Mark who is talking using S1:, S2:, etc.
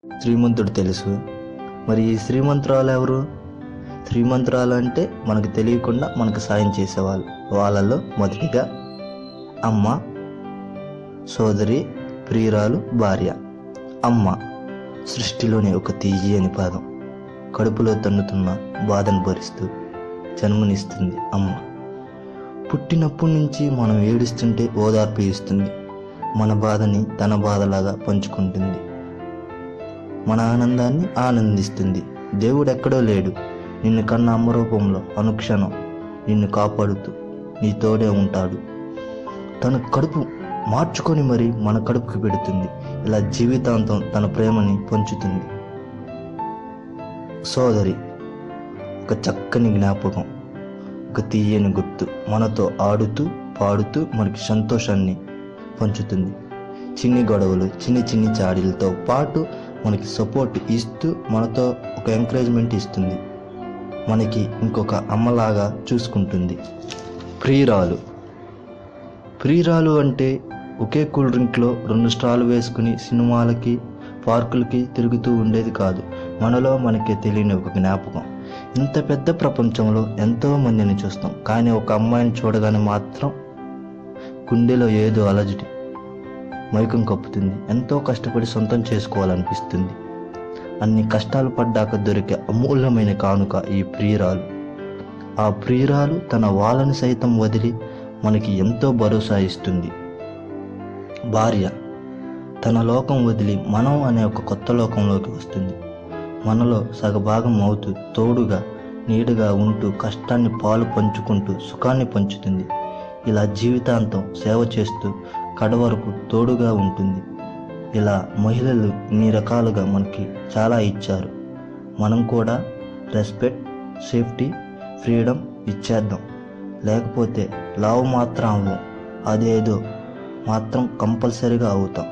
S1: శ్రీమంతుడు తెలుసు. మరి ఈ శ్రీమంతురాలు ఎవరు? శ్రీమంతురాలు అంటే మనకు తెలియకుండా మనకు సాయం చేసేవాళ్ళు. వాళ్ళలో మొదటిగా అమ్మ, సోదరి, ప్రియురాలు, భార్య. అమ్మ సృష్టిలోని ఒక తీయని పాదం. కడుపులో తన్నుతున్న బాధను భరిస్తూ జన్మనిస్తుంది అమ్మ. పుట్టినప్పటి నుంచి మనం ఏడుస్తుంటే ఓదార్పు ఇస్తుంది. మన బాధని తన బాధలాగా పంచుకుంటుంది. మన ఆనందాన్ని ఆనందిస్తుంది. దేవుడు ఎక్కడో లేడు, నిన్ను కన్న అమ్మ రూపంలో అనుక్షణం నిన్ను కాపాడుతూ నీ తోడే ఉంటాడు. తన కడుపు మార్చుకొని మరి మన కడుపుకి పెడుతుంది. ఇలా జీవితాంతం తన ప్రేమని పంచుతుంది. సోదరి ఒక చక్కని జ్ఞాపకం, ఒక తీయని గుర్తు. మనతో ఆడుతూ పాడుతూ మనకి సంతోషాన్ని పంచుతుంది. చిన్ని గొడవలు, చిన్ని చాడీలతో పాటు మనకి సపోర్ట్ ఇస్తూ మనతో ఒక ఎంకరేజ్మెంట్ ఇస్తుంది. మనకి ఇంకొక అమ్మలాగా చూసుకుంటుంది. ప్రియురాలు అంటే ఒకే కూల్ డ్రింక్లో 2 స్ట్రాలు వేసుకుని సినిమాలకి పార్కులకి తిరుగుతూ ఉండేది కాదు. మనలో మనకే తెలియని ఒక జ్ఞాపకం. ఇంత పెద్ద ప్రపంచంలో ఎంతో మందిని చూస్తాం, కానీ ఒక అమ్మాయిని చూడగానే మాత్రం గుండెలో ఏదో అలజడి మైకం కప్పుతుంది. ఎంతో కష్టపడి సొంతం చేసుకోవాలనిపిస్తుంది. అన్ని కష్టాలు పడ్డాక దొరికే అమూల్యమైన కానుక ఈ ప్రియురాలు. ఆ ప్రియురాలు తన వాళ్ళని సైతం వదిలి మనకి ఎంతో భరోసా ఇస్తుంది. భార్య తన లోకం వదిలి మనం అనే ఒక కొత్త లోకంలోకి వస్తుంది. మనలో సగభాగం అవుతూ తోడుగా నీడుగా ఉంటూ కష్టాన్ని పాలు పంచుకుంటూ సుఖాన్ని పంచుతుంది. ఇలా జీవితాంతం సేవ చేస్తూ కడవరకు తోడుగా ఉంటుంది. ఇలా మహిళలు ఇన్ని రకాలుగా మనకి చాలా ఇచ్చారు. మనం కూడా రెస్పెక్ట్, సేఫ్టీ, ఫ్రీడమ్ ఇచ్చేద్దాం. లేకపోతే లవ్ మాత్రం అవ్వం, అదేదో మాత్రం కంపల్సరీగా అవుతాం.